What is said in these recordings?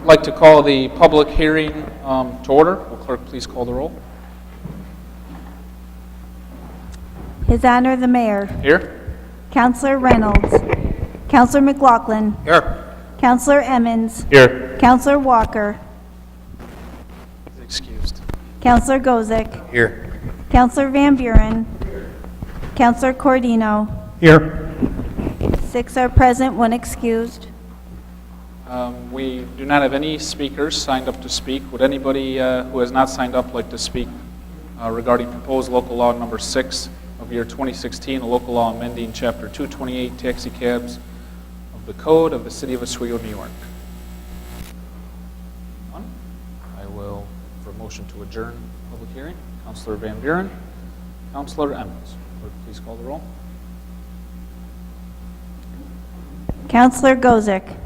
I'd like to call the public hearing to order. Will clerk please call the roll? His Honor the Mayor. Here. Councilor Reynolds. Councilor McLaughlin. Here. Councilor Emmons. Here. Councilor Walker. Excused. Councilor Gozick. Here. Councilor Van Buren. Councilor Cordino. Here. 6 are present, 1 excused. We do not have any speakers signed up to speak. Would anybody who has not signed up like to speak regarding proposed local law number 6 of year 2016, a local law amending chapter 228 taxi cabs of the code of the city of Oswego, New York? None? I will, for a motion to adjourn the public hearing. Councilor Van Buren, Councilor Emmons. Clerk, please call the roll. Councilor Gozick.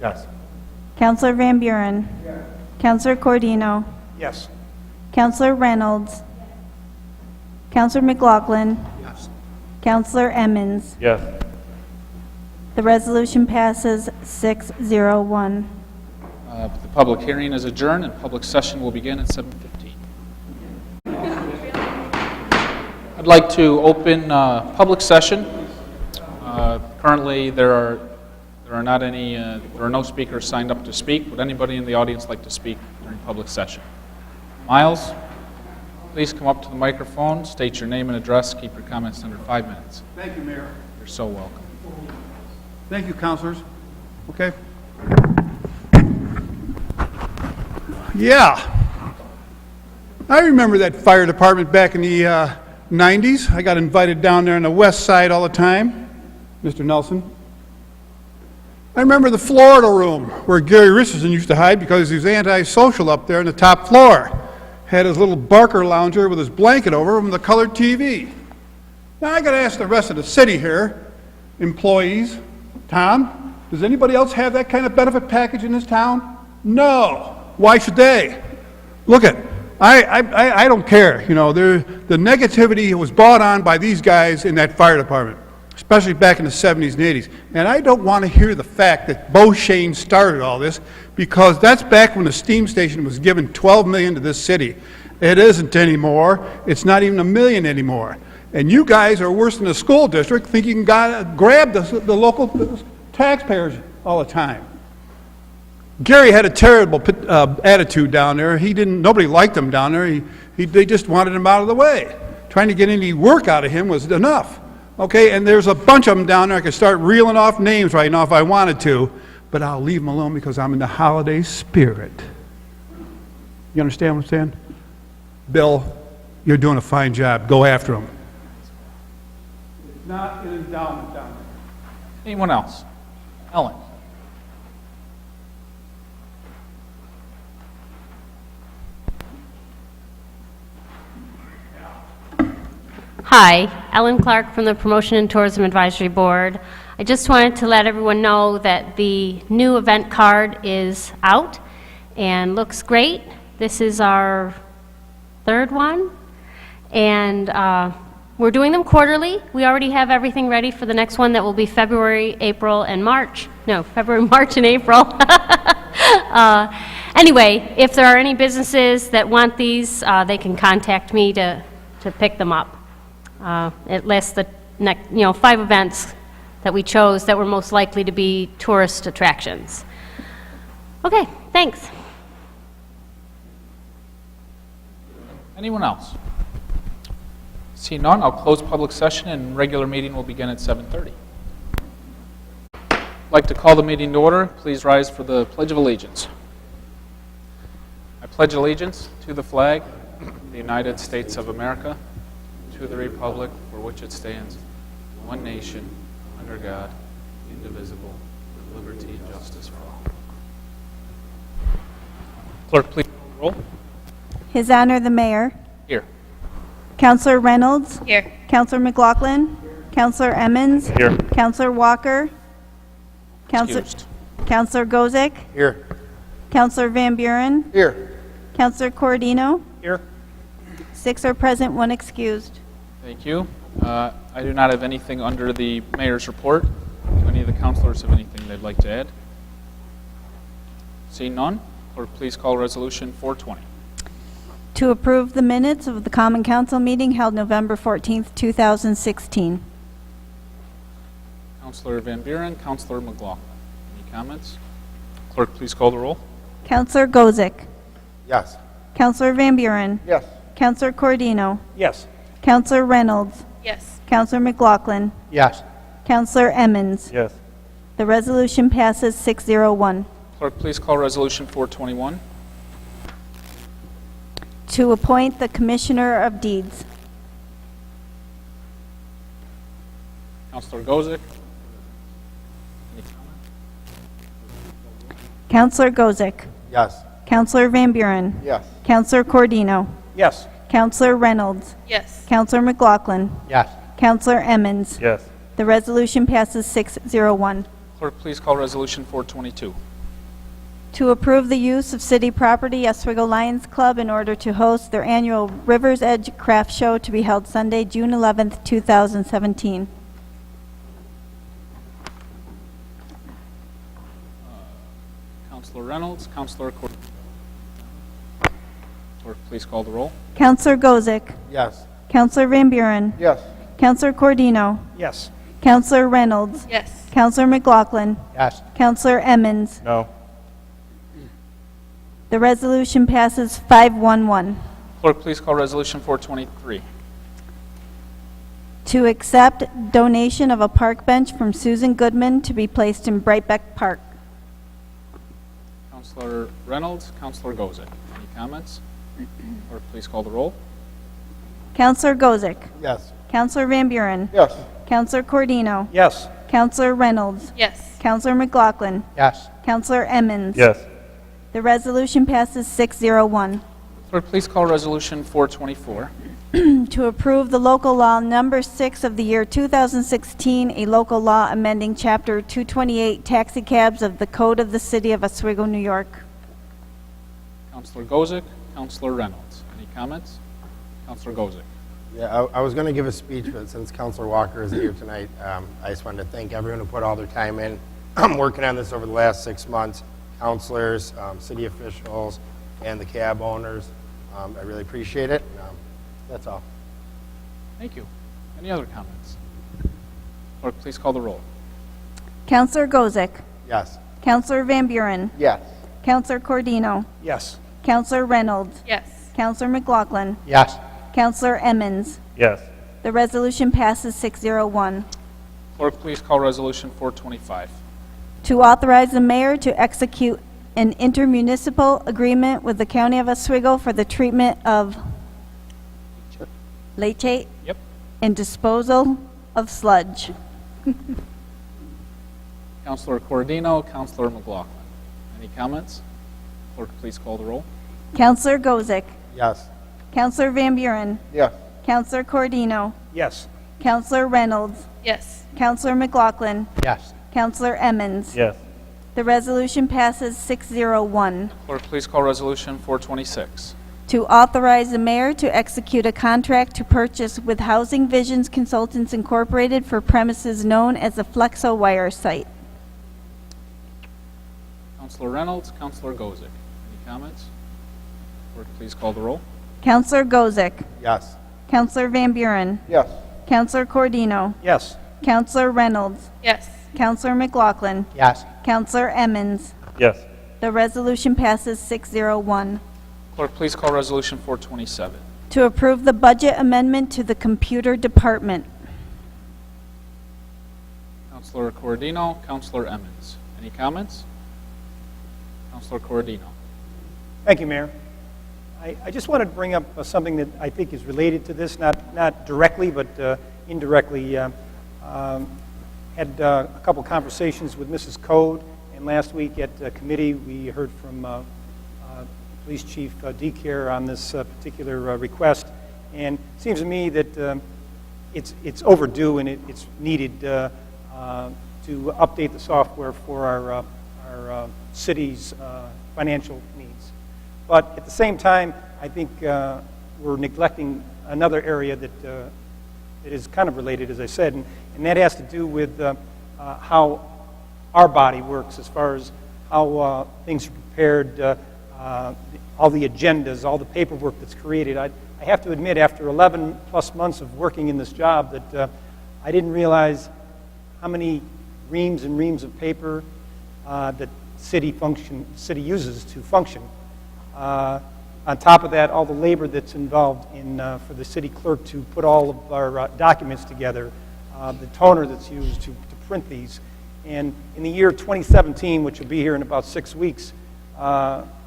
Yes. Councilor Van Buren. Yes. Councilor Cordino. Yes. Councilor Reynolds. Councilor McLaughlin. Yes. Councilor Emmons. Yes. The resolution passes 6-0-1. The public hearing is adjourned and public session will begin at 7:15. I'd like to open public session. Currently, there are no speakers signed up to speak. Would anybody in the audience like to speak during public session? Miles, please come up to the microphone, state your name and address, keep your comments under 5 minutes. Thank you, Mayor. You're so welcome. Thank you, councilors. Okay. Yeah. I remember that fire department back in the 90s. I got invited down there on the west side all the time, Mr. Nelson. I remember the Florida room where Gary Richardson used to hide because he was antisocial up there on the top floor. Had his little Barker lounger with his blanket over him and the colored TV. Now I got to ask the rest of the city here, employees, Tom, does anybody else have that kind of benefit package in this town? No. Why should they? Look at, I don't care. You know, the negativity was brought on by these guys in that fire department, especially back in the 70s and 80s. And I don't want to hear the fact that Bo Shane started all this, because that's back when the steam station was given $12 million to this city. It isn't anymore. It's not even $1 million anymore. And you guys are worse than the school district, think you can grab the local taxpayers all the time. Gary had a terrible attitude down there. Nobody liked him down there. They just wanted him out of the way. Trying to get any work out of him was enough. Okay, and there's a bunch of them down there. I could start reeling off names right now if I wanted to, but I'll leave them alone because I'm in the holiday spirit. You understand what I'm saying? Bill, you're doing a fine job. Go after them. It's not an endowment down there. Anyone else? Ellen. Hi, Ellen Clark from the Promotion and Tourism Advisory Board. I just wanted to let everyone know that the new event card is out and looks great. This is our 3rd one, and we're doing them quarterly. We already have everything ready for the next one that will be February, April, and March. No, February, March, and April. Anyway, if there are any businesses that want these, they can contact me to pick them up. It lists the 5 events that we chose that were most likely to be tourist attractions. Okay, thanks. Anyone else? See none, I'll close public session and regular meeting will begin at 7:30. I'd like to call the meeting to order. Please rise for the Pledge of Allegiance. I pledge allegiance to the flag of the United States of America, to the republic for which it stands, one nation, under God, indivisible, with liberty and justice for all. Clerk, please call the roll. His Honor the Mayor. Here. Councilor Reynolds. Here. Councilor McLaughlin. Councilor Emmons. Here. Councilor Walker. Excused. Councilor Gozick. Here. Councilor Van Buren. Here. Councilor Cordino. Here. 6 are present, 1 excused. Thank you. I do not have anything under the mayor's report. Do any of the councilors have anything they'd like to add? Seeing none, clerk, please call Resolution 420. To approve the minutes of the Common Council meeting held November 14th, 2016. Counselor Van Buren, Counselor McLaughlin. Any comments? Clerk, please call the roll. Counselor Gozick. Yes. Counselor Van Buren. Yes. Counselor Cordino. Yes. Counselor Reynolds. Yes. Counselor McLaughlin. Yes. Counselor Emmons. Yes. The resolution passes 601. Clerk, please call Resolution 421. To appoint the Commissioner of Deeds. Counselor Gozick. Any comment? Counselor Gozick. Yes. Counselor Van Buren. Yes. Counselor Cordino. Yes. Counselor Reynolds. Yes. Counselor McLaughlin. Yes. Counselor Emmons. Yes. The resolution passes 601. Clerk, please call Resolution 422. To approve the use of city property, Oswego Lions Club, in order to host their annual River's Edge Craft Show to be held Sunday, June 11th, 2017. Counselor Reynolds, Counselor Cordino. Clerk, please call the roll. Counselor Gozick. Yes. Counselor Van Buren. Yes. Counselor Cordino. Yes. Counselor Reynolds. Yes. Counselor McLaughlin. Yes. Counselor Emmons. No. The resolution passes 511. Clerk, please call Resolution 423. To accept donation of a park bench from Susan Goodman to be placed in Brightbeck Park. Counselor Reynolds, Counselor Gozick. Any comments? Clerk, please call the roll. Counselor Gozick. Yes. Counselor Van Buren. Yes. Counselor Cordino. Yes. Counselor Reynolds. Yes. Counselor McLaughlin. Yes. Counselor Emmons. Yes. The resolution passes 601. Clerk, please call Resolution 424. To approve the local law number 6 of the year 2016, a local law amending Chapter 228 taxicabs of the Code of the City of Oswego, New York. Counselor Gozick, Counselor Reynolds. Any comments? Counselor Gozick. Yeah, I was going to give a speech, but since Councilor Walker isn't here tonight, I just wanted to thank everyone who put all their time in working on this over the last 6 months, councilors, city officials, and the cab owners. I really appreciate it. That's all. Thank you. Any other comments? Clerk, please call the roll. Counselor Gozick. Yes. Counselor Van Buren. Yes. Counselor Cordino. Yes. Counselor Reynolds. Yes. Counselor McLaughlin. Yes. Counselor Emmons. Yes. The resolution passes 601. Clerk, please call Resolution 425. To authorize the mayor to execute an intermunicipal agreement with the County of Oswego for the treatment of leachate Yep. and disposal of sludge. Counselor Cordino, Counselor McLaughlin. Any comments? Clerk, please call the roll. Counselor Gozick. Yes. Counselor Van Buren. Yes. Counselor Cordino. Yes. Counselor Reynolds. Yes. Counselor McLaughlin. Yes. Counselor Emmons. Yes. The resolution passes 601. Clerk, please call Resolution 426. To authorize the mayor to execute a contract to purchase with Housing Visions Consultants Incorporated for premises known as the Flexo Wire Site. Counselor Reynolds, Counselor Gozick. Any comments? Clerk, please call the roll. Counselor Gozick. Yes. Counselor Van Buren. Yes. Counselor Cordino. Yes. Counselor Reynolds. Yes. Counselor McLaughlin. Yes. Counselor Emmons. Yes. The resolution passes 601. Clerk, please call Resolution 427. To approve the budget amendment to the computer department. Counselor Cordino, Counselor Emmons. Any comments? Counselor Cordino. Thank you, Mayor. I just wanted to bring up something that I think is related to this, not directly, but indirectly. Had a couple conversations with Mrs. Code, and last week at committee we heard from Police Chief DeCare on this particular request, and it seems to me that it's overdue and it's needed to update the software for our city's financial needs. But at the same time, I think we're neglecting another area that is kind of related, as I said, and that has to do with how our body works as far as how things are prepared, all the agendas, all the paperwork that's created. I have to admit, after 11 plus months of working in this job, that I didn't realize how many reams and reams of paper that city uses to function. On top of that, all the labor that's involved in for the city clerk to put all of our documents together, the toner that's used to print these. And in the year 2017, which will be here in about 6 weeks,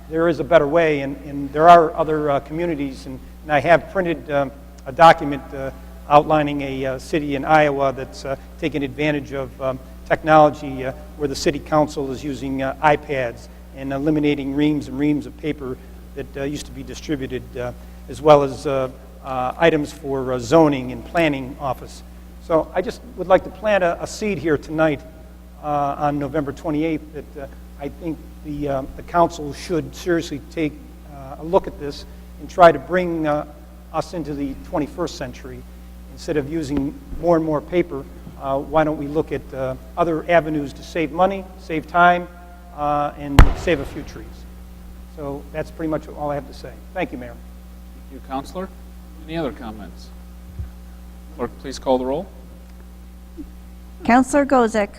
there is a better way, and there are other communities, and I have printed a document outlining a city in Iowa that's taking advantage of technology where the city council is using iPads and eliminating reams and reams of paper that used to be distributed, as well as items for zoning and planning office. So I just would like to plant a seed here tonight on November 28th that I think the council should seriously take a look at this and try to bring us into the 21st century. Instead of using more and more paper, why don't we look at other avenues to save money, save time, and save a few trees. So that's pretty much all I have to say. Thank you, Mayor. Thank you, Counselor. Any other comments? Clerk, please call the roll. Counselor Gozick.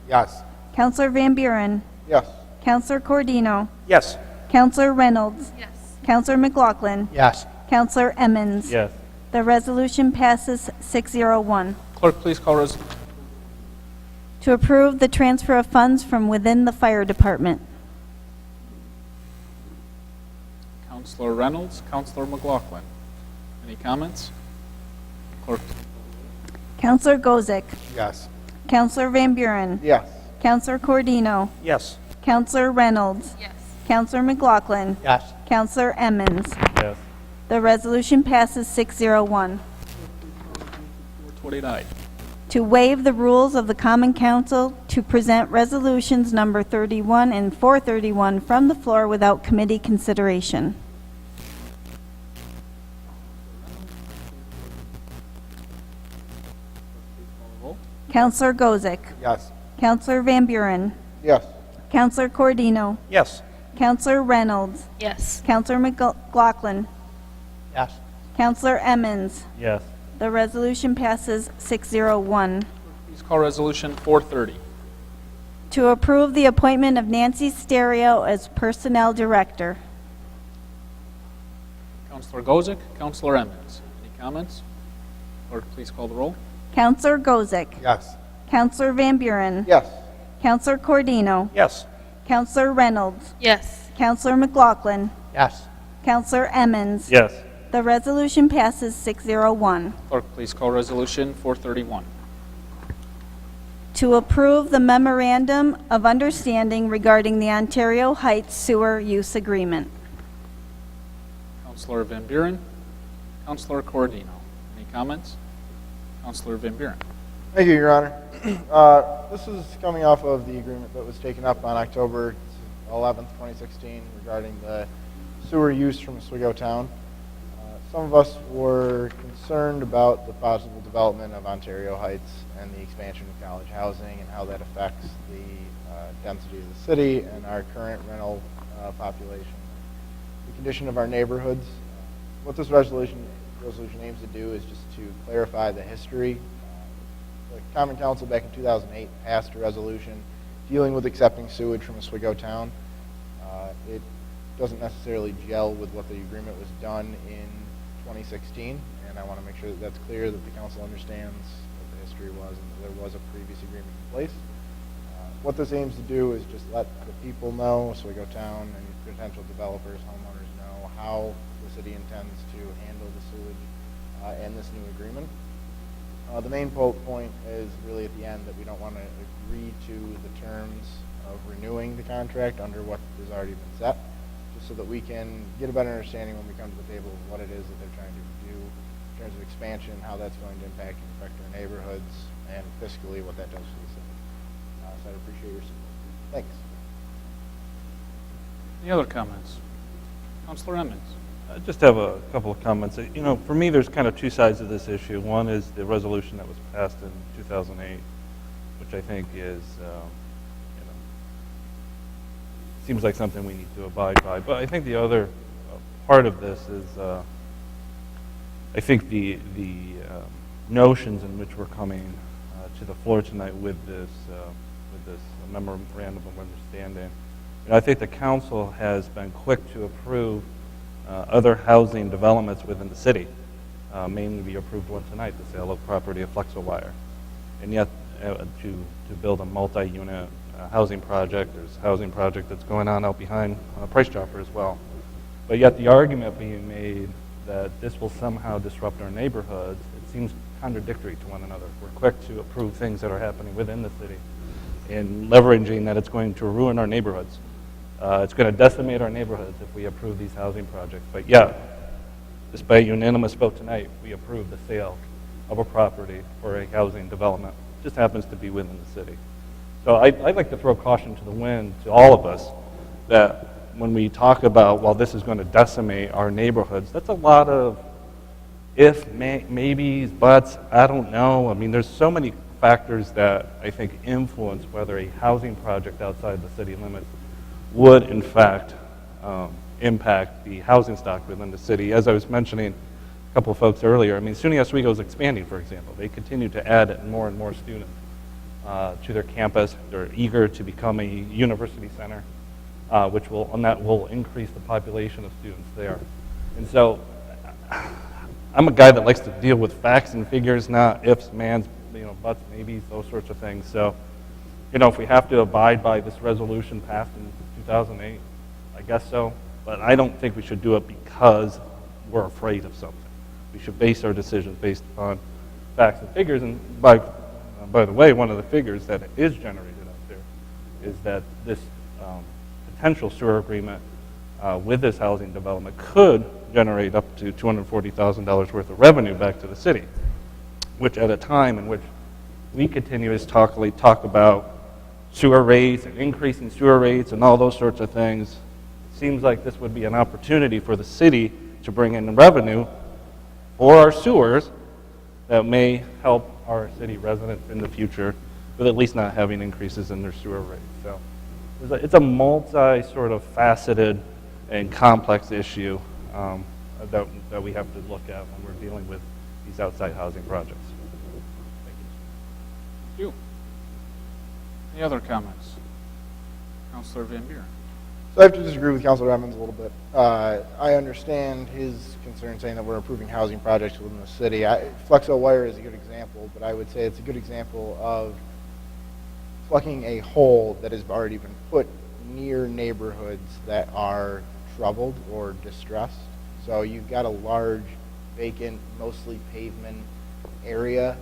Yes. Counselor Van Buren. Yes. Counselor Cordino. Yes. Counselor Reynolds. Yes. Counselor McLaughlin. Yes. Counselor Emmons. Yes. The resolution passes 601. Clerk, please call resolution. To approve the transfer of funds from within the fire department. Counselor Reynolds, Counselor McLaughlin. Any comments? Clerk. Counselor Gozick. Yes. Counselor Van Buren. Yes. Counselor Cordino. Yes. Counselor Reynolds. Yes. Counselor McLaughlin. Yes. Counselor Emmons. Yes. The resolution passes 601. 429. To waive the rules of the Common Council to present resolutions number 31 and 431 from the floor without committee consideration. Counselor Gozick. Yes. Counselor Van Buren. Yes. Counselor Cordino. Yes. Counselor Reynolds. Yes. Counselor McLaughlin. Yes. Counselor Emmons. Yes. The resolution passes 601. Please call resolution 430. To approve the appointment of Nancy Stereo as Personnel Director. Counselor Gozick, Counselor Emmons. Any comments? Clerk, please call the roll. Counselor Gozick. Yes. Counselor Van Buren. Yes. Counselor Cordino. Yes. Counselor Reynolds. Yes. Counselor McLaughlin. Yes. Counselor Emmons. Yes. The resolution passes 601. Clerk, please call resolution 431. To approve the memorandum of understanding regarding the Ontario Heights Sewer Use Agreement. Counselor Van Buren, Counselor Cordino. Any comments? Counselor Van Buren. Thank you, Your Honor. This is coming off of the agreement that was taken up on October 11th, 2016 regarding the sewer use from Oswego Town. Some of us were concerned about the possible development of Ontario Heights and the expansion of college housing and how that affects the density of the city and our current rental population, the condition of our neighborhoods. What this resolution aims to do is just to clarify the history. The Common Council back in 2008 passed a resolution dealing with accepting sewage from Oswego Town. It doesn't necessarily gel with what the agreement was done in 2016, and I want to make sure that that's clear, that the council understands what the history was and that there was a previous agreement in place. What this aims to do is just let the people know, Oswego Town and potential developers, homeowners know how the city intends to handle the sewage and this new agreement. The main point is really at the end that we don't want to agree to the terms of renewing the contract under what has already been set, just so that we can get a better understanding when we come to the table of what it is that they're trying to do in terms of expansion, how that's going to impact and affect our neighborhoods, and fiscally what that does for the city. So I'd appreciate your support. Thanks. Any other comments? Counselor Emmons. I just have a couple of comments. You know, for me, there's kind of two sides of this issue. One is the resolution that was passed in 2008, which I think is, seems like something we need to abide by. But I think the other part of this is, I think the notions in which we're coming to the floor tonight with this memorandum of understanding. I think the council has been quick to approve other housing developments within the city. Mainly we approved one tonight, the sale of property of Flexowire. And yet to build a multi-unit housing project, there's a housing project that's going on out behind Price Chopper as well. But yet the argument being made that this will somehow disrupt our neighborhoods, it seems contradictory to one another. We're quick to approve things that are happening within the city and leveraging that it's going to ruin our neighborhoods. It's going to decimate our neighborhoods if we approve these housing projects. But yeah, despite unanimous vote tonight, we approve the sale of a property for a housing development. It just happens to be within the city. So I'd like to throw caution to the wind to all of us that when we talk about, well, this is going to decimate our neighborhoods, that's a lot of if, maybes, buts, I don't know. I mean, there's so many factors that I think influence whether a housing project outside the city limits would, in fact, impact the housing stock within the city. As I was mentioning a couple of folks earlier, I mean, SUNY Oswego is expanding, for example. They continue to add more and more students to their campus. They're eager to become a university center, and that will increase the population of students there. And so I'm a guy that likes to deal with facts and figures, not ifs, mans, buts, maybes, those sorts of things. So, if we have to abide by this resolution passed in 2008, I guess so. But I don't think we should do it because we're afraid of something. We should base our decisions based upon facts and figures. And by the way, one of the figures that is generated out there is that this potential sewer agreement with this housing development could generate up to $240,000 worth of revenue back to the city, which at a time in which we continuously talk about sewer rates and increasing sewer rates and all those sorts of things, it seems like this would be an opportunity for the city to bring in revenue for our sewers that may help our city residents in the future with at least not having increases in their sewer rates. So it's a multi sort of faceted and complex issue that we have to look at when we're dealing with these outside housing projects. Thank you. Any other comments? Councilor Van Buren. So I have to disagree with Councilor Evans a little bit. I understand his concern saying that we're approving housing projects within the city. Flexo Wire is a good example, but I would say it's a good example of plugging a hole that has already been put near neighborhoods that are troubled or distressed. So you've got a large, vacant, mostly pavement area.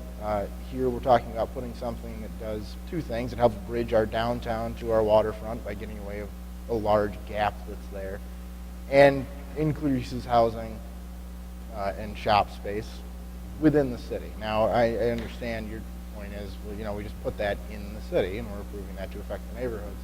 Here we're talking about putting something that does two things. It helps bridge our downtown to our waterfront by getting away with a large gap that's there, and increases housing and shop space within the city. Now, I understand your point is, well, we just put that in the city and we're approving that to affect the neighborhoods.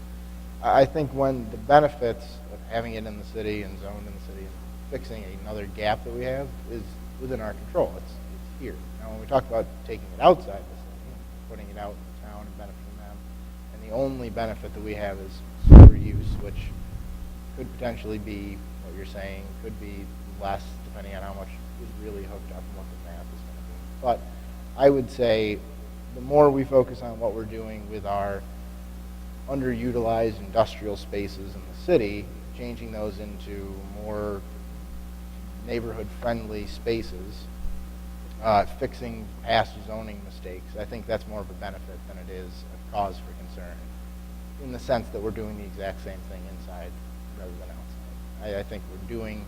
I think when the benefits of having it in the city and zoned in the city and fixing another gap that we have is within our control. It's here. Now, when we talk about taking it outside the city and putting it out in town and benefiting them, and the only benefit that we have is sewer use, which could potentially be what you're saying, could be less depending on how much is really hooked up and what the math is going to be. But I would say the more we focus on what we're doing with our underutilized industrial spaces in the city, changing those into more neighborhood-friendly spaces, fixing past zoning mistakes, I think that's more of a benefit than it is a cause for concern, in the sense that we're doing the exact same thing inside rather than outside. I think we're doing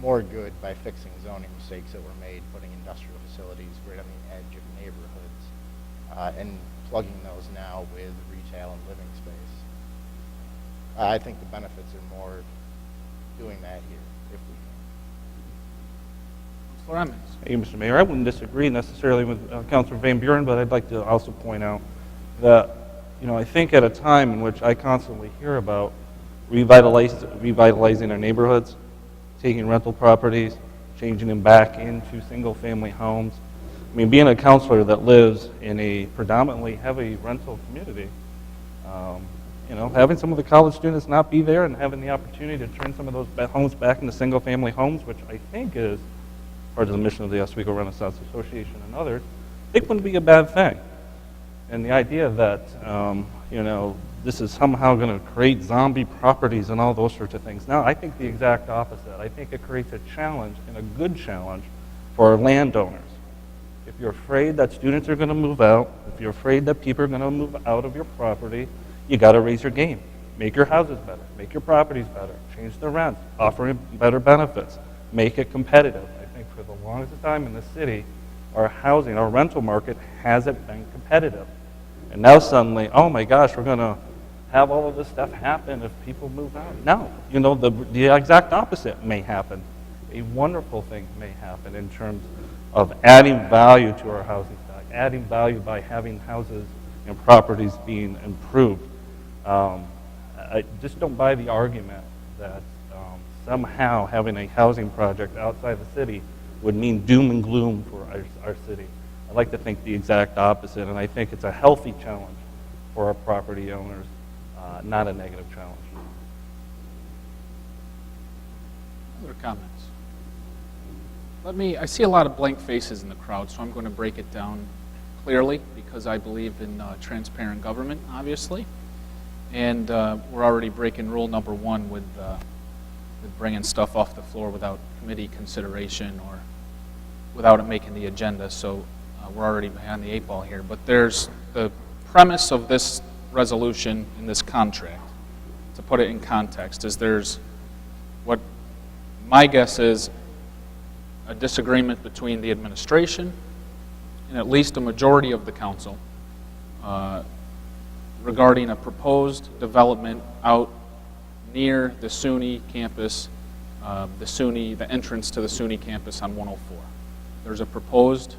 more good by fixing zoning mistakes that were made, putting industrial facilities right on the edge of neighborhoods, and plugging those now with retail and living space. I think the benefits are more doing that here, if we can. Councilor Emmons. Hey, Mr. Mayor, I wouldn't disagree necessarily with Councilor Van Buren, but I'd like to also point out that, I think at a time in which I constantly hear about revitalizing our neighborhoods, taking rental properties, changing them back into single-family homes. I mean, being a counselor that lives in a predominantly heavy rental community, You know, having some of the college students not be there and having the opportunity to turn some of those homes back into single-family homes, which I think is part of the mission of the Oswego Renaissance Association and others, I think wouldn't be a bad thing. And the idea that, you know, this is somehow going to create zombie properties and all those sorts of things. No, I think the exact opposite. I think it creates a challenge, and a good challenge, for our landowners. If you're afraid that students are going to move out, if you're afraid that people are going to move out of your property, you got to raise your game. Make your houses better. Make your properties better. Change the rents. Offer better benefits. Make it competitive. I think for the longest time in the city, our housing, our rental market hasn't been competitive. And now suddenly, oh my gosh, we're going to have all of this stuff happen if people move out. No. You know, the exact opposite may happen. A wonderful thing may happen in terms of adding value to our housing stock, adding value by having houses and properties being improved. I just don't buy the argument that somehow having a housing project outside the city would mean doom and gloom for our city. I like to think the exact opposite, and I think it's a healthy challenge for our property owners, not a negative challenge. Other comments? I see a lot of blank faces in the crowd, so I'm going to break it down clearly because I believe in transparent government, obviously. And we're already breaking rule number 1 with bringing stuff off the floor without committee consideration or without it making the agenda, so we're already behind the 8 ball here. But there's the premise of this resolution in this contract, to put it in context, is there's what my guess is a disagreement between the administration and at least a majority of the council regarding a proposed development out near the SUNY campus, the entrance to the SUNY campus on 104. There's a proposed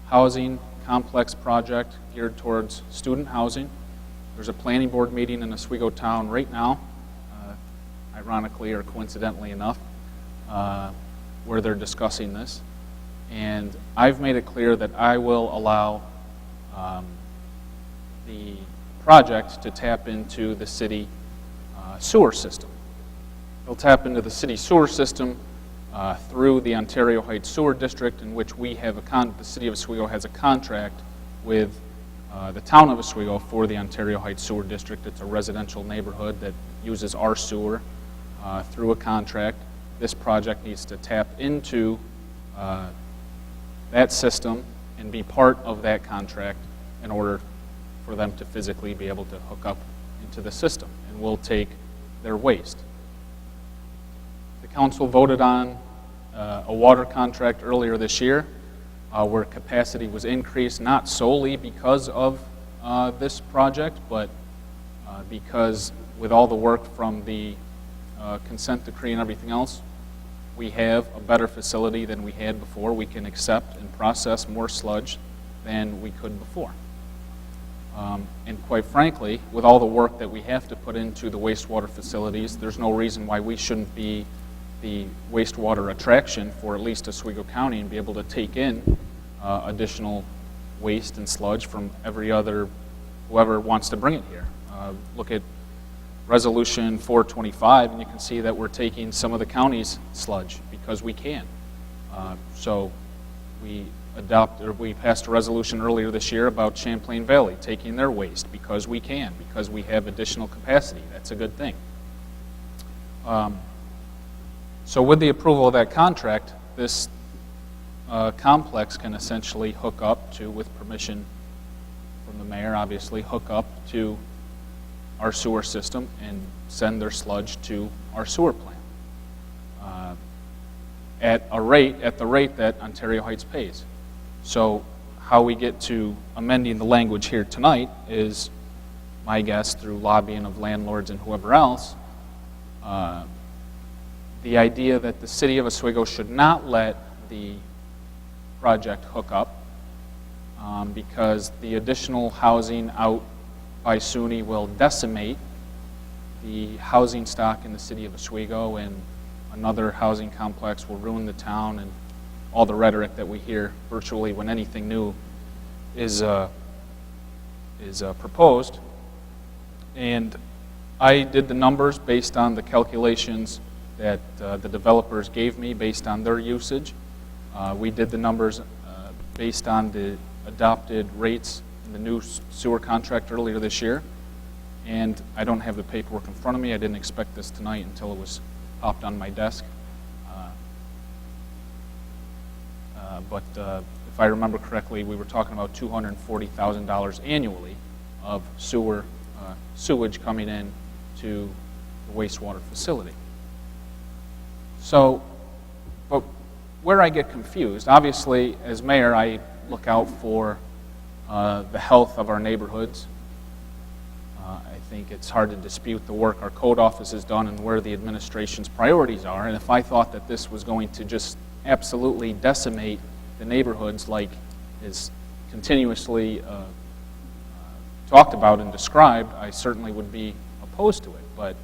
housing complex project geared towards student housing. There's a planning board meeting in Oswego Town right now, ironically or coincidentally enough, where they're discussing this. And I've made it clear that I will allow the project to tap into the city sewer system. It'll tap into the city sewer system through the Ontario Heights Sewer District, in which we have the city of Oswego has a contract with the town of Oswego for the Ontario Heights Sewer District. It's a residential neighborhood that uses our sewer through a contract. This project needs to tap into that system and be part of that contract in order for them to physically be able to hook up into the system, and we'll take their waste. The council voted on a water contract earlier this year where capacity was increased, not solely because of this project, but because with all the work from the consent decree and everything else, we have a better facility than we had before. We can accept and process more sludge than we could before. And quite frankly, with all the work that we have to put into the wastewater facilities, there's no reason why we shouldn't be the wastewater attraction for at least Oswego County and be able to take in additional waste and sludge from whoever wants to bring it here. Look at Resolution 425, and you can see that we're taking some of the county's sludge because we can. So we passed a resolution earlier this year about Champlain Valley taking their waste because we can, because we have additional capacity. That's a good thing. So with the approval of that contract, this complex can essentially hook up to, with permission from the mayor, obviously, hook up to our sewer system and send their sludge to our sewer plant at the rate that Ontario Heights pays. So how we get to amending the language here tonight is, my guess, through lobbying of landlords and whoever else, the idea that the city of Oswego should not let the project hook up because the additional housing out by SUNY will decimate the housing stock in the city of Oswego, and another housing complex will ruin the town, and all the rhetoric that we hear virtually when anything new is proposed And I did the numbers based on the calculations that the developers gave me based on their usage. We did the numbers based on the adopted rates in the new sewer contract earlier this year. And I don't have the paperwork in front of me. I didn't expect this tonight until it was popped on my desk. But if I remember correctly, we were talking about $240,000 annually of sewage coming in to the wastewater facility. So, but where I get confused, obviously, as mayor, I look out for the health of our neighborhoods. I think it's hard to dispute the work our code office has done and where the administration's priorities are. And if I thought that this was going to just absolutely decimate the neighborhoods like is continuously talked about and described, I certainly would be opposed to it. But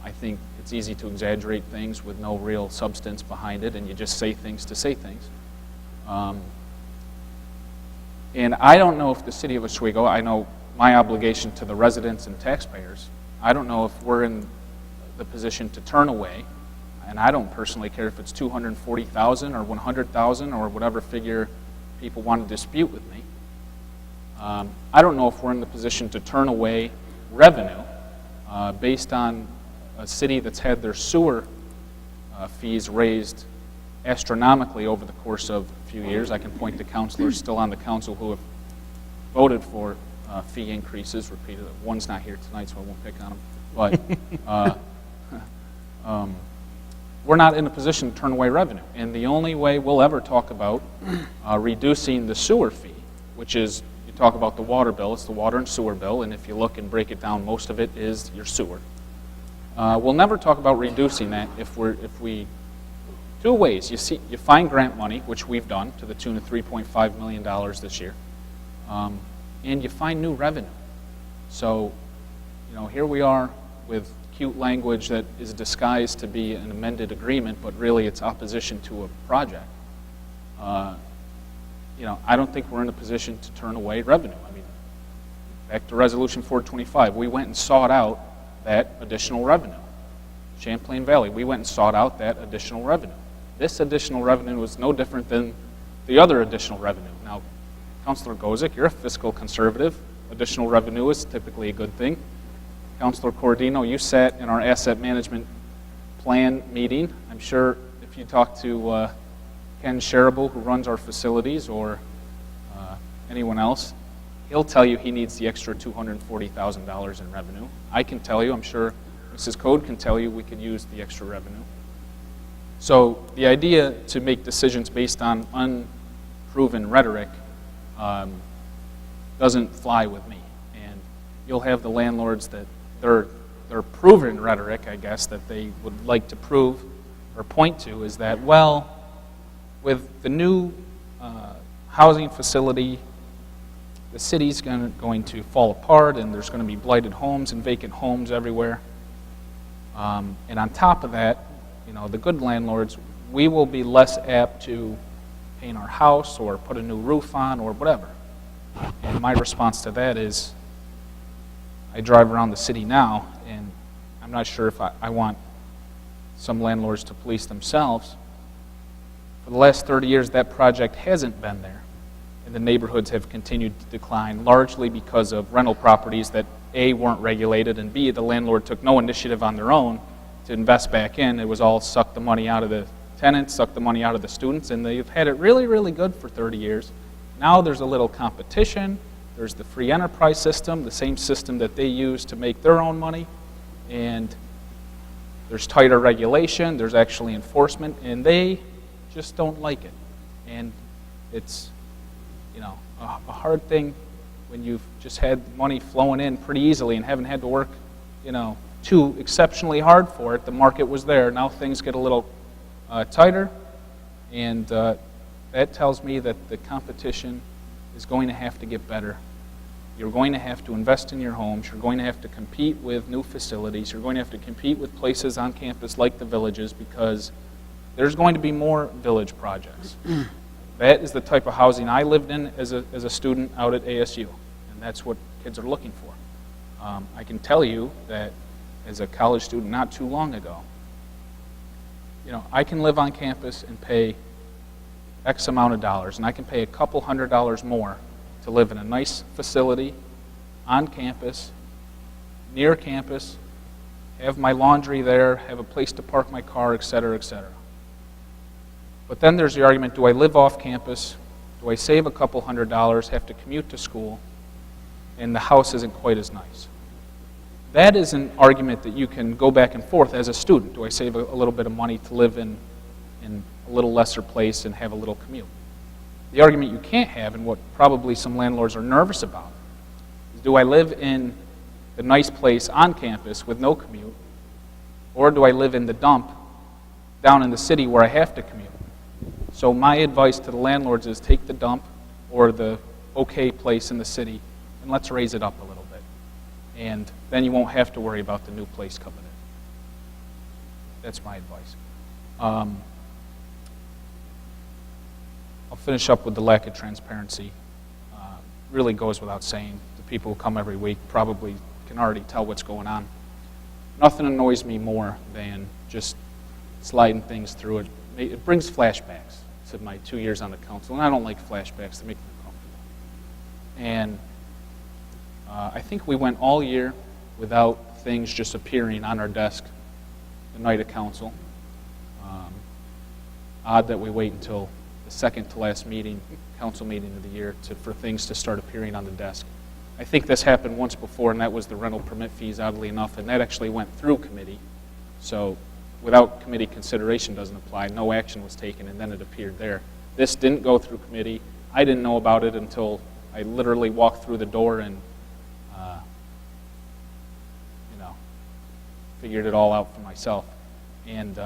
I think it's easy to exaggerate things with no real substance behind it, and you just say things to say things. And I don't know if the city of Oswego, I know my obligation to the residents and taxpayers, I don't know if we're in the position to turn away, and I don't personally care if it's $240,000 or $100,000 or whatever figure people want to dispute with me. I don't know if we're in the position to turn away revenue based on a city that's had their sewer fees raised astronomically over the course of a few years. I can point to councilors still on the council who have voted for fee increases repeatedly. One's not here tonight, so I won't pick on him. But we're not in a position to turn away revenue. And the only way we'll ever talk about reducing the sewer fee, which is, you talk about the water bill, it's the water and sewer bill, and if you look and break it down, most of it is your sewer. We'll never talk about reducing that if we two ways. You find grant money, which we've done to the tune of $3.5 million this year, and you find new revenue. So, here we are with cute language that is disguised to be an amended agreement, but really it's opposition to a project. I don't think we're in a position to turn away revenue. I mean, back to Resolution 425, we went and sought out that additional revenue. Champlain Valley, we went and sought out that additional revenue. This additional revenue was no different than the other additional revenue. Now, Councilor Gozick, you're a fiscal conservative. Additional revenue is typically a good thing. Councilor Cordino, you sat in our asset management plan meeting. I'm sure if you talk to Ken Sharable, who runs our facilities, or anyone else, he'll tell you he needs the extra $240,000 in revenue. I can tell you, I'm sure Mrs. Code can tell you, we could use the extra revenue. So the idea to make decisions based on unproven rhetoric doesn't fly with me. And you'll have the landlords that their proven rhetoric, I guess, that they would like to prove or point to is that, well, with the new housing facility, the city's going to fall apart, and there's going to be blighted homes and vacant homes everywhere. And on top of that, the good landlords, we will be less apt to paint our house or put a new roof on or whatever. And my response to that is, I drive around the city now, and I'm not sure if I want some landlords to police themselves. For the last 30 years, that project hasn't been there, and the neighborhoods have continued to decline, largely because of rental properties that, A, weren't regulated, and B, the landlord took no initiative on their own to invest back in. It was all suck the money out of the tenants, suck the money out of the students, and they've had it really, really good for 30 years. Now there's a little competition. There's the free enterprise system, the same system that they use to make their own money, and there's tighter regulation, there's actually enforcement, and they just don't like it. And it's, a hard thing when you've just had money flowing in pretty easily and haven't had to work, too exceptionally hard for it. The market was there. Now things get a little tighter, and that tells me that the competition is going to have to get better. You're going to have to invest in your homes. You're going to have to compete with new facilities. You're going to have to compete with places on campus like the villages, because there's going to be more village projects. That is the type of housing I lived in as a student out at ASU, and that's what kids are looking for. I can tell you that as a college student not too long ago, I can live on campus and pay X amount of dollars, and I can pay a couple $100 more to live in a nice facility on campus, near campus, have my laundry there, have a place to park my car, et cetera, et cetera. But then there's the argument, do I live off campus? Do I save a couple $100, have to commute to school, and the house isn't quite as nice? That is an argument that you can go back and forth as a student. Do I save a little bit of money to live in a little lesser place and have a little commute? The argument you can't have, and what probably some landlords are nervous about, is do I live in the nice place on campus with no commute, or do I live in the dump down in the city where I have to commute? So my advice to the landlords is take the dump or the okay place in the city and let's raise it up a little bit. And then you won't have to worry about the new place coming in. That's my advice. I'll finish up with the lack of transparency. Really goes without saying. The people who come every week probably can already tell what's going on. Nothing annoys me more than just sliding things through it. It brings flashbacks to my 2 years on the council, and I don't like flashbacks. They make me uncomfortable. And I think we went all year without things just appearing on our desk the night of council. Odd that we wait until the second to last council meeting of the year for things to start appearing on the desk. I think this happened once before, and that was the rental permit fees, oddly enough, and that actually went through committee. So without committee consideration doesn't apply. No action was taken, and then it appeared there. This didn't go through committee. I didn't know about it until I literally walked through the door and figured it all out for myself. And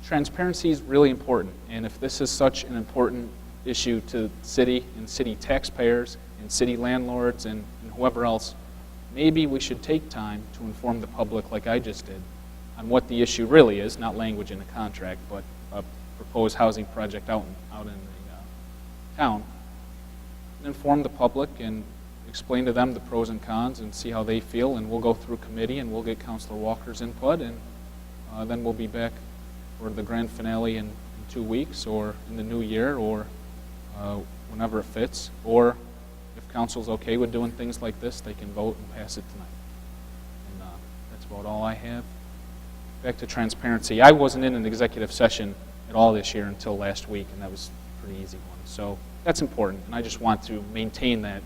transparency is really important. And if this is such an important issue to the city and city taxpayers and city landlords and whoever else, maybe we should take time to inform the public, like I just did, on what the issue really is, not language in a contract, but a proposed housing project out in the town. And inform the public and explain to them the pros and cons and see how they feel, and we'll go through committee and we'll get Councilor Walker's input, and then we'll be back for the grand finale in 2 weeks or in the new year or whenever it fits. Or if council's okay with doing things like this, they can vote and pass it tonight. And that's about all I have. Back to transparency. I wasn't in an executive session at all this year until last week, and that was a pretty easy one. So that's important, and I just want to maintain that,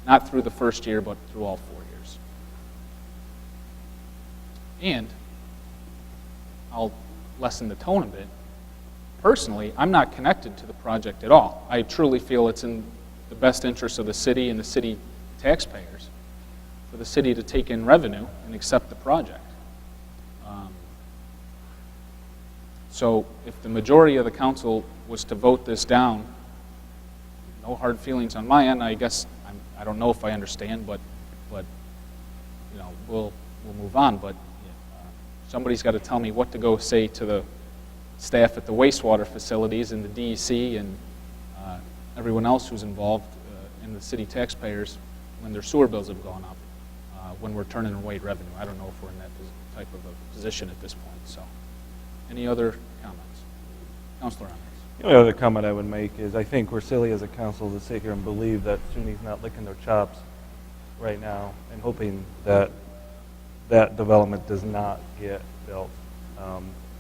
not through the first year, but through all 4 years. And I'll lessen the tone a bit. Personally, I'm not connected to the project at all. I truly feel it's in the best interest of the city and the city taxpayers for the city to take in revenue and accept the project. So if the majority of the council was to vote this down, no hard feelings on my end. I guess I don't know if I understand, but we'll move on. But somebody's got to tell me what to go say to the staff at the wastewater facilities and the DEC and everyone else who's involved in the city taxpayers when their sewer bills have gone up, when we're turning away revenue. I don't know if we're in that type of a position at this point. So, any other comments? Councilor Ahmed. The only other comment I would make is I think we're silly as a council to sit here and believe that SUNY's not licking their chops right now and hoping that that development does not get built.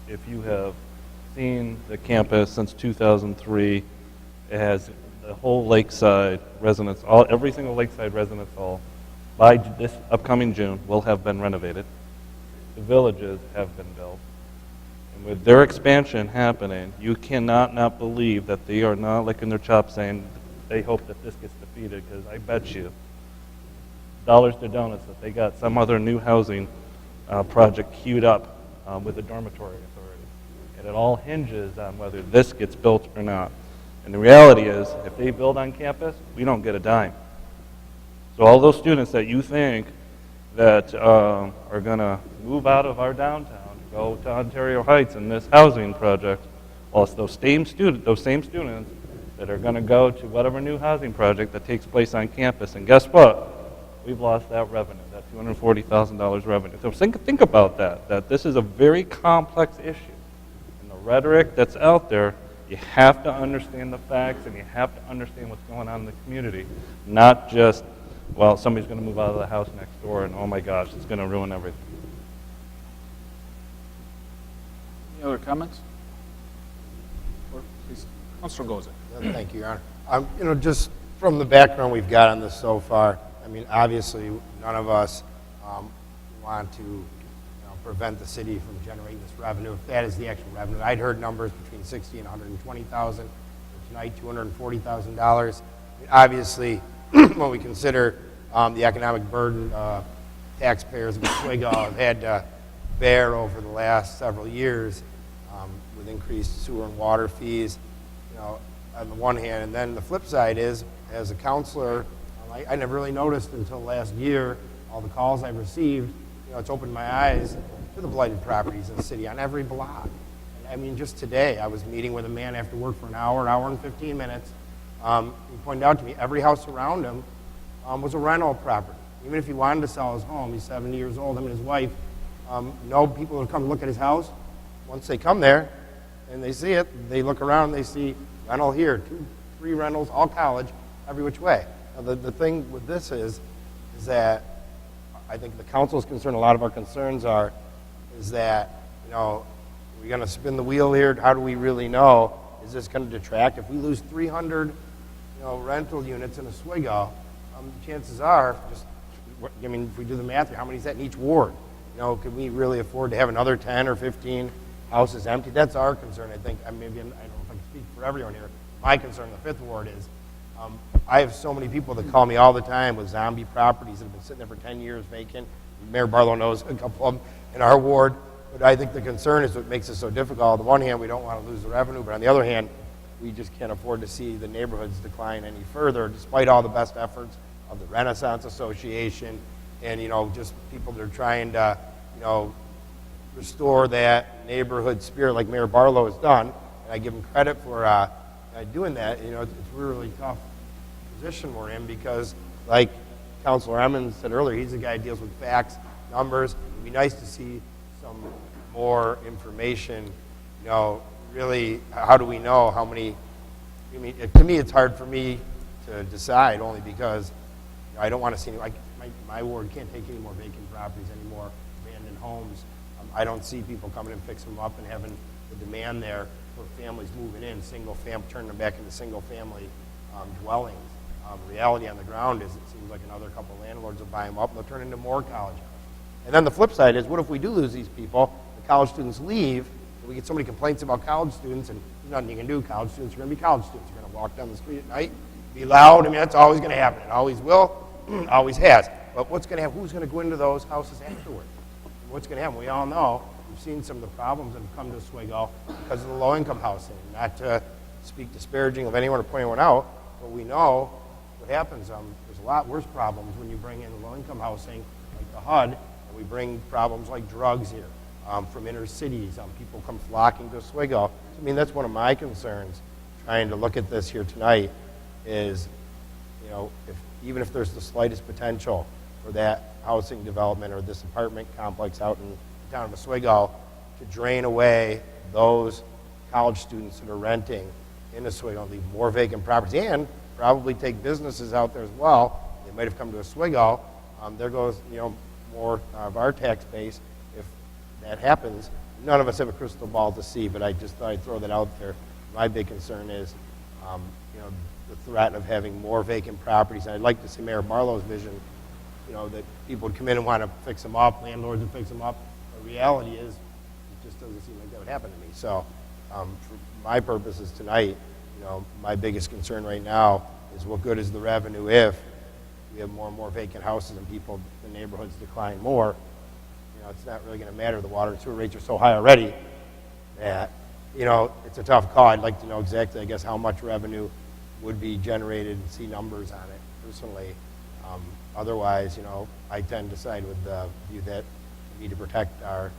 If you have seen the campus since 2003, it has the whole Lakeside residence, every single Lakeside residence hall by this upcoming June will have been renovated. The villages have been built. And with their expansion happening, you cannot not believe that they are not licking their chops saying they hope that this gets defeated, because I bet you dollars to donuts that they got some other new housing project queued up with the dormitory authority. And it all hinges on whether this gets built or not. And the reality is, if they build on campus, we don't get a dime. So all those students that you think that are going to move out of our downtown, go to Ontario Heights in this housing project, well, it's those same students that are going to go to whatever new housing project that takes place on campus. And guess what? we've lost that revenue, that $240,000 revenue. So think about that this is a very complex issue. And the rhetoric that's out there, you have to understand the facts and you have to understand what's going on in the community, not just, well, somebody's going to move out of the house next door and, oh my gosh, it's going to ruin everything. Any other comments? Or please, Councilor Goza. Thank you, Your Honor. Just from the background we've got on this so far, I mean, obviously, none of us want to prevent the city from generating this revenue. If that is the actual revenue, I'd heard numbers between $60,000 and $120,000. Tonight, $240,000. Obviously, when we consider the economic burden taxpayers of Oswego have had to bear over the last several years with increased sewer and water fees, on the one hand, and then the flip side is, as a counselor, I never really noticed until last year all the calls I've received. It's opened my eyes to the blighted properties in the city on every block. I mean, just today, I was meeting with a man after work for an hour and 15 minutes. He pointed out to me every house around him was a rental property. Even if he wanted to sell his home, he's 70 years old, him and his wife, no people would come look at his house. Once they come there and they see it, they look around and they see rental here, 2, 3 rentals, all college, every which way. Now, the thing with this is that I think the council's concern, a lot of our concerns are, is that, we're going to spin the wheel here. How do we really know? Is this going to detract? If we lose 300, rental units in Oswego, chances are, if we do the math here, how many is that in each ward? Could we really afford to have another 10 or 15 houses empty? That's our concern, I think. I don't know if I can speak for everyone here. My concern in the 5th Ward is, I have so many people that call me all the time with zombie properties that have been sitting there for 10 years vacant. Mayor Barlow knows a couple of them in our ward. But I think the concern is what makes it so difficult. On the one hand, we don't want to lose the revenue, but on the other hand, we just can't afford to see the neighborhoods decline any further, despite all the best efforts of the Renaissance Association and, just people that are trying to, restore that neighborhood spirit like Mayor Barlow has done. And I give him credit for doing that. It's a really tough position we're in because, like Councilor Emmons said earlier, he's the guy who deals with facts, numbers. It'd be nice to see some more information. Really, how do we know how many? To me, it's hard for me to decide only because I don't want to see any. My ward can't take any more vacant properties anymore, abandoned homes. I don't see people coming and fixing them up and having the demand there for families moving in, turning them back into single-family dwellings. Reality on the ground is it seems like another couple of landlords will buy them up and they'll turn into more college houses. And then the flip side is, what if we do lose these people, the college students leave, and we get so many complaints about college students, and there's nothing you can do. College students are going to be college students. You're going to walk down the street at night, be loud. That's always going to happen. It always will, always has. But what's going to happen? Who's going to go into those houses afterwards? What's going to happen? We all know. We've seen some of the problems that have come to Oswego because of the low-income housing. Not to speak disparaging of anyone or point anyone out, but we know what happens. There's a lot worse problems when you bring in low-income housing like the HUD, and we bring problems like drugs here from inner cities. People come flocking to Oswego. That's one of my concerns trying to look at this here tonight is, even if there's the slightest potential for that housing development or this apartment complex out in the town of Oswego to drain away those college students that are renting in Oswego and leave more vacant properties and probably take businesses out there as well. They might have come to Oswego. There goes, more of our tax base if that happens. None of us have a crystal ball to see, but I just thought I'd throw that out there. My big concern is, the threat of having more vacant properties. And I'd like to see Mayor Barlow's vision, that people would come in and want to fix them up, landlords would fix them up. The reality is, it just doesn't seem like that would happen to me. So, for my purposes tonight, my biggest concern right now is what good is the revenue if we have more and more vacant houses and the neighborhoods decline more. It's not really going to matter. The water and sewer rates are so high already that, it's a tough call. I'd like to know exactly, I guess, how much revenue would be generated and see numbers on it personally. Otherwise, I tend to side with the view that we need to protect our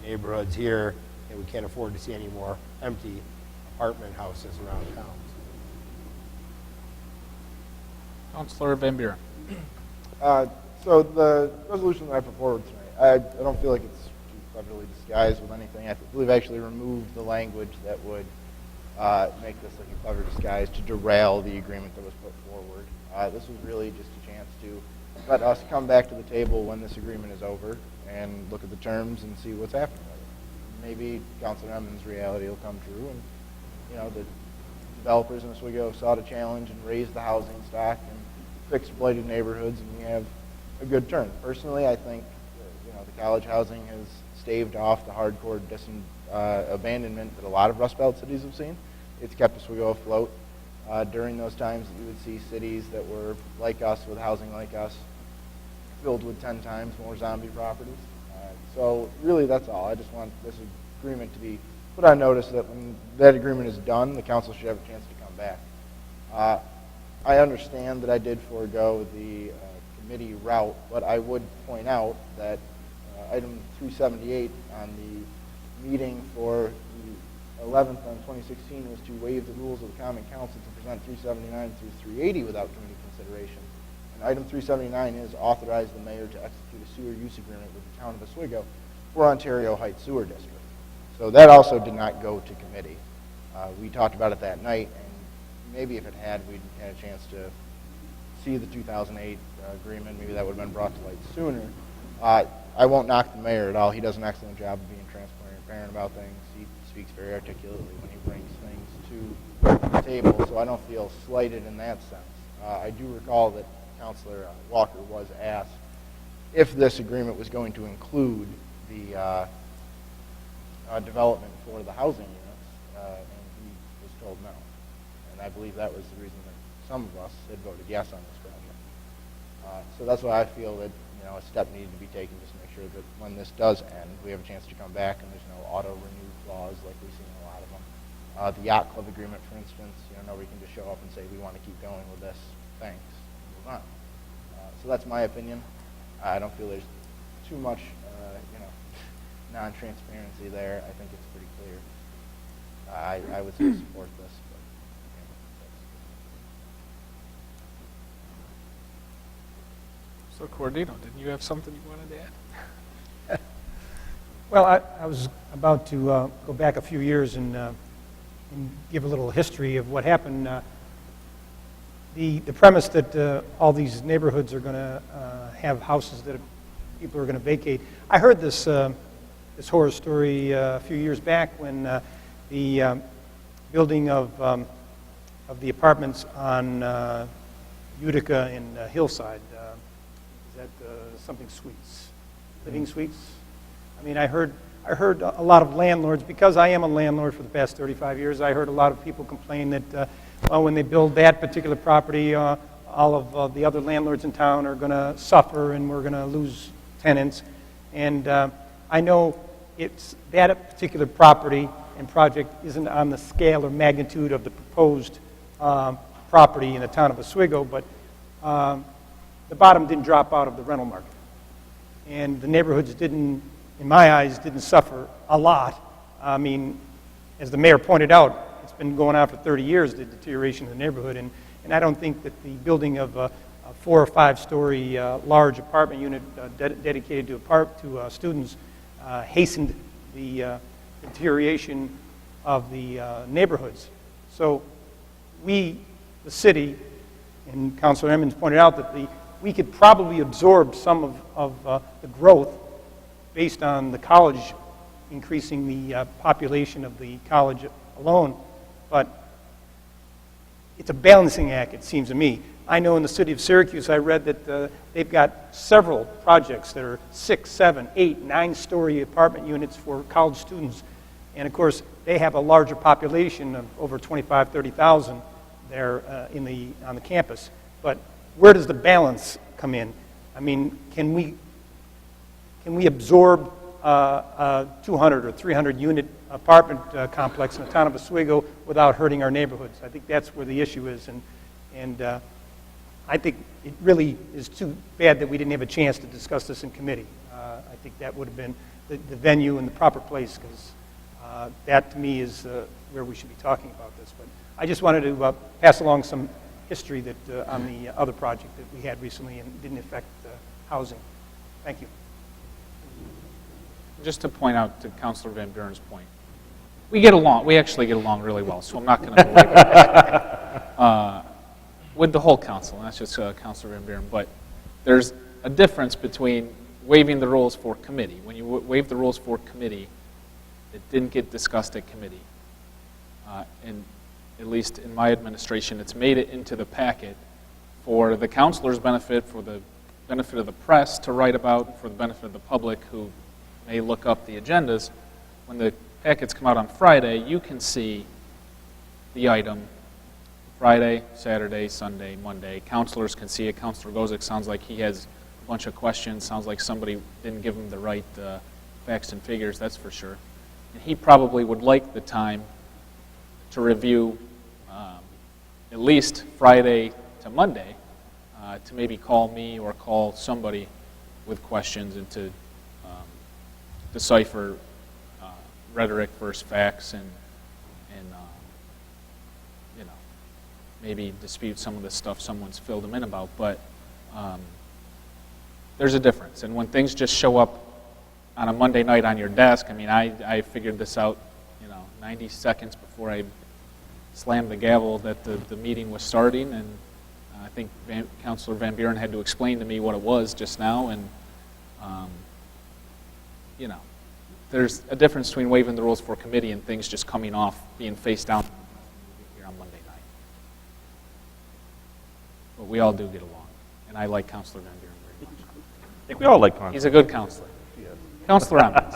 neighborhoods here, and we can't afford to see any more empty apartment houses around town. Councilor Van Buren. So the resolution that I put forward tonight, I don't feel like it's too cleverly disguised with anything. I believe I actually removed the language that would make this like a clever disguise to derail the agreement that was put forward. This was really just a chance to let us come back to the table when this agreement is over and look at the terms and see what's happening with it. Maybe Councilor Emmons' reality will come true, and the developers in Oswego sought a challenge and raised the housing stock and fixed blighted neighborhoods, and we have a good turn. Personally, I think the college housing has staved off the hardcore abandonment that a lot of Rust Belt cities have seen. It's kept Oswego afloat. During those times, you would see cities that were like us, with housing like us, filled with 10 times more zombie properties. So really, that's all. I just want this agreement to be put on notice that when that agreement is done, the council should have a chance to come back. I understand that I did forego the committee route, but I would point out that item 378 on the meeting for the 11th on 2016 was to waive the rules of the Common Council to present 379 through 380 without committee consideration. And item 379 is authorize the mayor to execute a sewer use agreement with the town of Oswego for Ontario Heights Sewer District. So that also did not go to committee. We talked about it that night, and maybe if it had, we'd had a chance to see the 2008 agreement. Maybe that would have been brought to light sooner. I won't knock the mayor at all. He does an excellent job of being transparent about things. He speaks very articulately when he brings things to the table, so I don't feel slighted in that sense. I do recall that Councilor Walker was asked if this agreement was going to include the development for the housing units, and he was told no. And I believe that was the reason that some of us had voted yes on this project. So that's why I feel that a step needed to be taken just to make sure that when this does end, we have a chance to come back and there's no auto-renew clause like we see in a lot of them. The yacht club agreement, for instance, nobody can just show up and say, we want to keep going with this, thanks, and move on. So that's my opinion. I don't feel there's too much, non-transparency there. I think it's pretty clear. I would say support this. But, So, Cordino, didn't you have something you wanted to add? Well, I was about to go back a few years and give a little history of what happened. The premise that all these neighborhoods are going to have houses that people are going to vacate. I heard this horror story a few years back when the building of the apartments on Utica and Hillside. Is that something Suites? Living Suites? I mean, I heard a lot of landlords, because I am a landlord for the past 35 years, I heard a lot of people complain that when they build that particular property, all of the other landlords in town are going to suffer and we're going to lose tenants. And I know it's that particular property and project isn't on the scale or magnitude of the proposed property in the town of Oswego, but the bottom didn't drop out of the rental market. And the neighborhoods didn't, in my eyes, didn't suffer a lot. I mean, as the mayor pointed out, it's been going on for 30 years, the deterioration of the neighborhood, and I don't think that the building of a 4 or 5 story large apartment unit dedicated to students hastened the deterioration of the neighborhoods. So we, the city, and Councilor Emmons pointed out that we could probably absorb some of the growth based on the college increasing the population of the college alone, but it's a balancing act, it seems to me. I know in the city of Syracuse, I read that they've got several projects that are 6, 7, 8, 9-story apartment units for college students, and of course, they have a larger population of over 25, 30,000 there on the campus. But where does the balance come in? I mean, can we absorb a 200 or 300 unit apartment complex in the town of Oswego without hurting our neighborhoods? I think that's where the issue is, and I think it really is too bad that we didn't have a chance to discuss this in committee. I think that would have been the venue and the proper place, because that to me is where we should be talking about this. But I just wanted to pass along some history that on the other project that we had recently and didn't affect housing. Thank you. Just to point out to Councilor Van Buren's point, we get along. We actually get along really well, so I'm not going to belabor it. With the whole council, and that's just Councilor Van Buren. But there's a difference between waiving the rules for committee. When you waive the rules for committee, it didn't get discussed at committee. And at least in my administration, it's made it into the packet for the councilor's benefit, for the benefit of the press to write about, for the benefit of the public who may look up the agendas. When the packets come out on Friday, you can see the item Friday, Saturday, Sunday, Monday. Councilors can see it. Councilor Gozick sounds like he has a bunch of questions. Sounds like somebody didn't give him the right facts and figures, that's for sure. And he probably would like the time to review at least Friday to Monday to maybe call me or call somebody with questions and to decipher rhetoric versus facts and you know, maybe dispute some of the stuff someone's filled them in about. But there's a difference. And when things just show up on a Monday night on your desk, I mean, I figured this out, 90 seconds before I slammed the gavel that the meeting was starting, and I think Councilor Van Buren had to explain to me what it was just now, and there's a difference between waiving the rules for committee and things just coming off, being face down here on Monday night. But we all do get along, and I like Councilor Van Buren very much. I think we all like conflict. He's a good counselor. Councilor Emmons.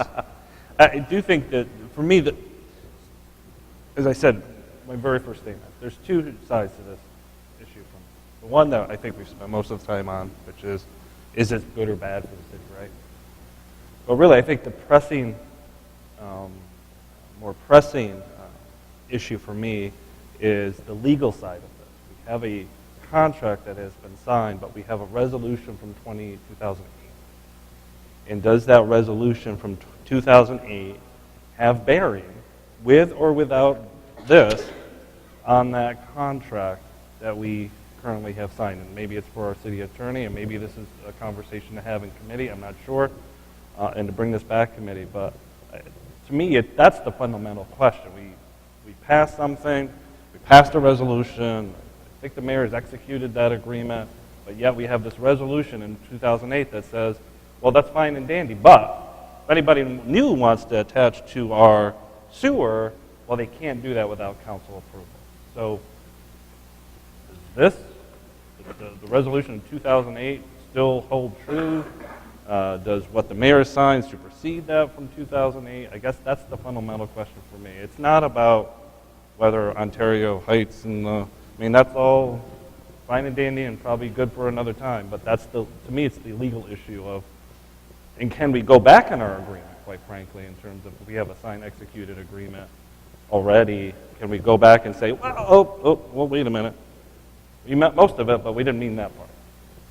I do think that, for me, that, as I said, my very first statement, there's two sides to this issue. The one that I think we've spent most of the time on, which is it good or bad for the city, right? But really, I think the more pressing issue for me is the legal side of this. We have a contract that has been signed, but we have a resolution from 2008. And does that resolution from 2008 have bearing, with or without this, on that contract that we currently have signed? And maybe it's for our city attorney, and maybe this is a conversation to have in committee, I'm not sure, and to bring this back committee. But to me, that's the fundamental question. We passed something, we passed a resolution, I think the mayor has executed that agreement, but yet we have this resolution in 2008 that says, well, that's fine and dandy, but if anybody new wants to attach to our sewer, well, they can't do that without council approval. So does the resolution in 2008 still hold true? Does what the mayor signs supersede that from 2008? I guess that's the fundamental question for me. It's not about whether Ontario Heights and that's all fine and dandy and probably good for another time, but to me, it's the legal issue of, and can we go back in our agreement, quite frankly, in terms of, if we have a signed, executed agreement already, can we go back and say, well, wait a minute. We meant most of it, but we didn't mean that part.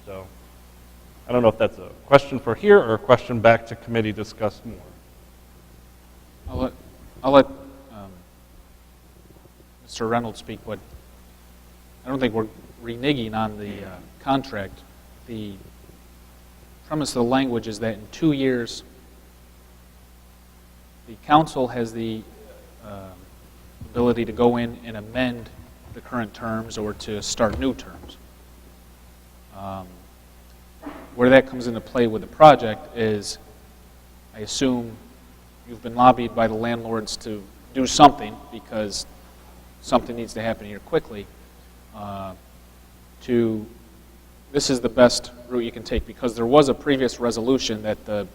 So I don't know if that's a question for here or a question back to committee to discuss more. I'll let Mr. Reynolds speak, but I don't think we're reneging on the contract. The premise of the language is that in 2 years, the council has the ability to go in and amend the current terms or to start new terms. Where that comes into play with the project is, I assume you've been lobbied by the landlords to do something because something needs to happen here quickly. This is the best route you can take, because there was a previous resolution that the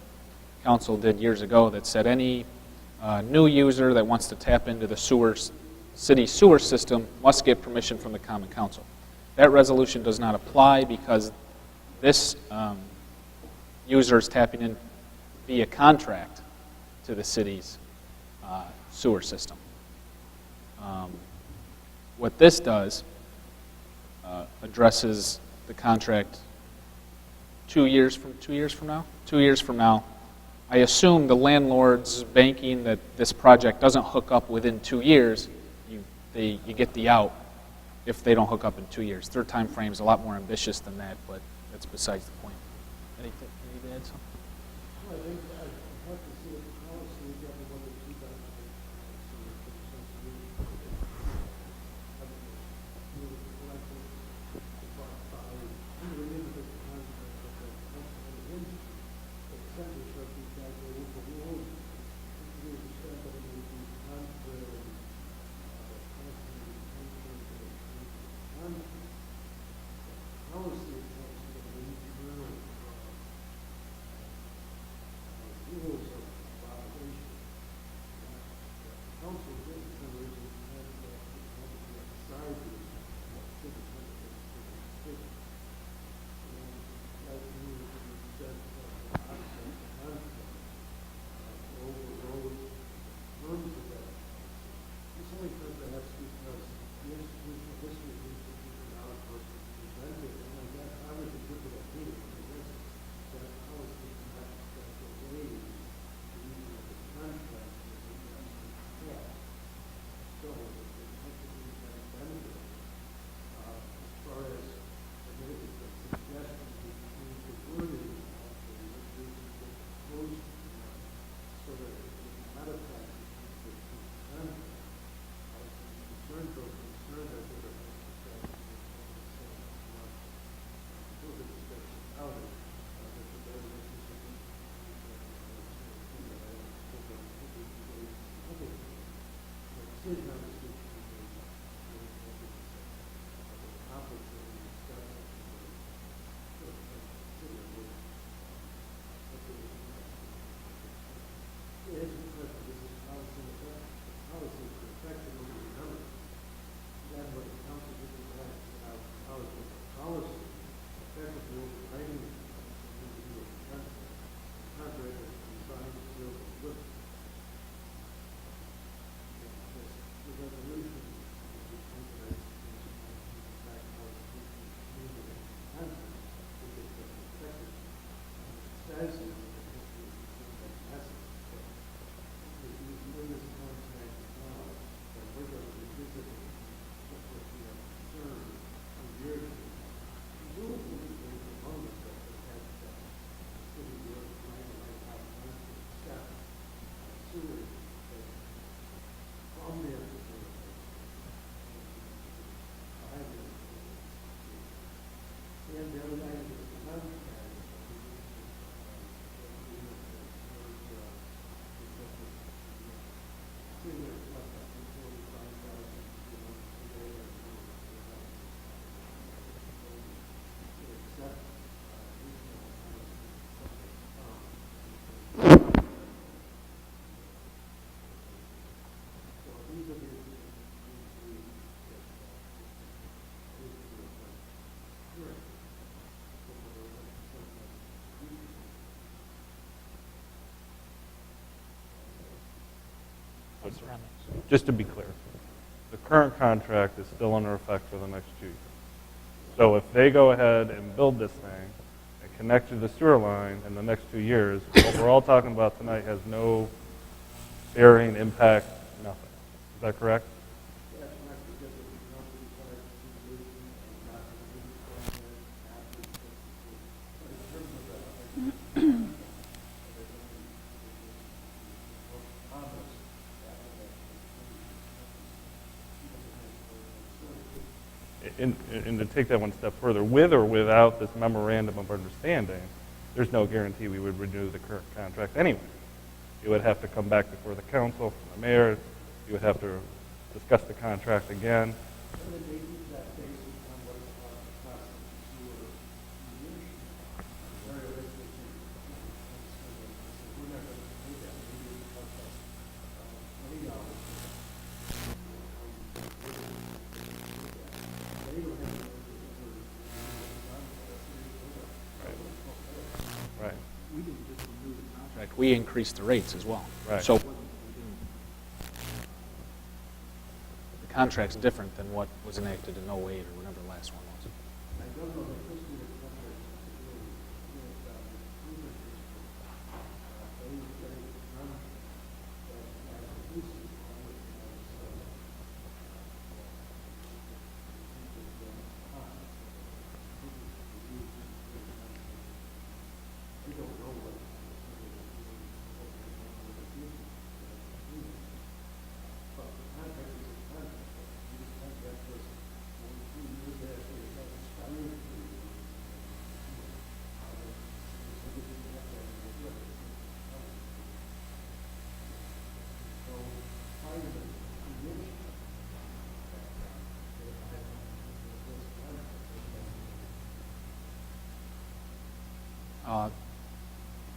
council did years ago that said any new user that wants to tap into the city sewer system must get permission from the Common Council. That resolution does not apply because this user is tapping in via contract to the city's sewer system. What this does addresses the contract 2 years from now. I assume the landlord's banking that this project doesn't hook up within 2 years. You get the out if they don't hook up in 2 years. Their time frame is a lot more ambitious than that, but that's besides the point. Anything, you need to add something? Just to be clear, the current contract is still under effect for the next 2 years. So if they go ahead and build this thing and connect to the sewer line in the next 2 years, what we're all talking about tonight has no bearing, impact, nothing. Is that correct? And to take that one step further, with or without this memorandum of understanding, there's no guarantee we would renew the current contract anyway. It would have to come back before the council, the mayor, you would have to discuss the contract again. Right. We increased the rates as well. Right. So the contract's different than what was enacted in '08 or whenever the last one was.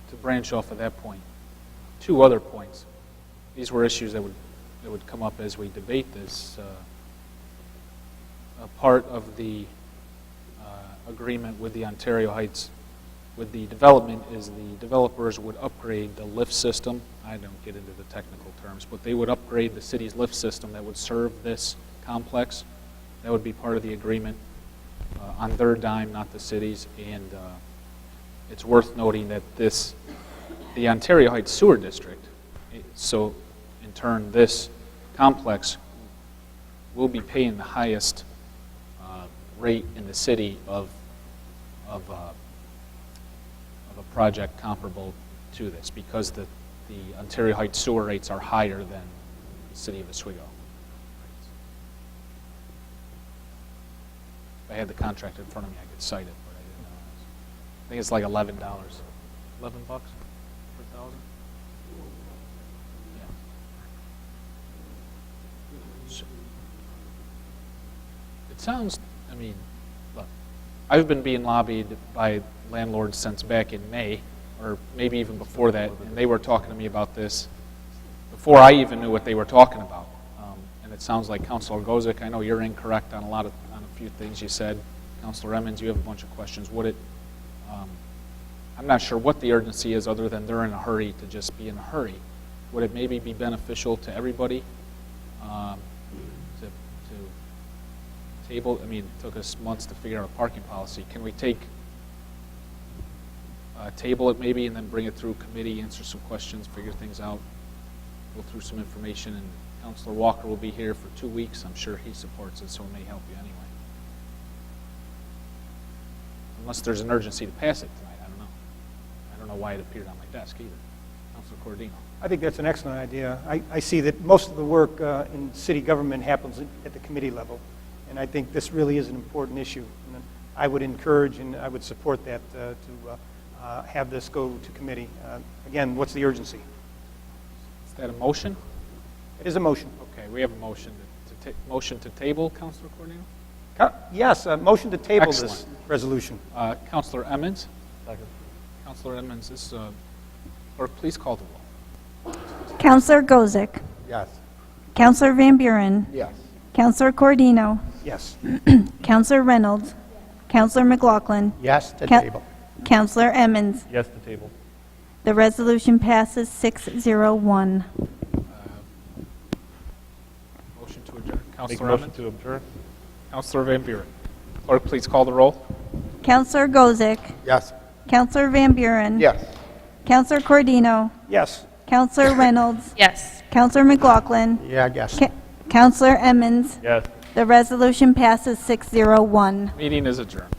to branch off of that point, 2 other points. These were issues that would come up as we debate this. A part of the agreement with the Ontario Heights, with the development, is the developers would upgrade the lift system. I don't get into the technical terms, but they would upgrade the city's lift system that would serve this complex. That would be part of the agreement on their dime, not the city's. And it's worth noting that the Ontario Heights Sewer District, so in turn this complex will be paying the highest rate in the city of a project comparable to this, because the Ontario Heights sewer rates are higher than the city of Oswego. If I had the contract in front of me, I could cite it, but I didn't know. I think it's like $11. $11 per thousand? Yeah. So, it sounds, I mean, look, I've been being lobbied by landlords since back in May, or maybe even before that, and they were talking to me about this before I even knew what they were talking about. And it sounds like Councilor Gozick, I know you're incorrect on a few things you said. Councilor Emmons, you have a bunch of questions. I'm not sure what the urgency is other than they're in a hurry to just be in a hurry. Would it maybe be beneficial to everybody to table? I mean, it took us months to figure out a parking policy. Can we table it maybe and then bring it through committee, answer some questions, figure things out, go through some information, and Councilor Walker will be here for 2 weeks. I'm sure he supports it, so it may help you anyway. Unless there's an urgency to pass it tonight, I don't know. I don't know why it appeared on my desk either. Councilor Cordino. I think that's an excellent idea. I see that most of the work in city government happens at the committee level, and I think this really is an important issue. And I would encourage and I would support that to have this go to committee. Again, what's the urgency? Is that a motion? It is a motion. Okay, we have a motion motion to table, Councilor Cordino? Yes, a motion to table this Excellent. resolution. Councilor Emmons? Second. Councilor Emmons, clerk, please call the roll. Counselor Gozick. Yes. Counselor Van Buren. Yes. Counselor Cordino. Yes. Counselor Reynolds. Counselor McLaughlin. Yes to Ca- table. Counselor Emmons. Yes to table. The resolution passes 601. Motion to adjourn. Make a Councilor motion Emmons? to adjourn. Councilor Van Buren. Clerk, please call the roll. Counselor Gozick. Yes. Counselor Van Buren. Yes. Counselor Cordino. Yes. Counselor Reynolds. Yes. Counselor McLaughlin. Yeah, I guess. Counselor Emmons. Yes. The resolution passes 601. Meeting is adjourned.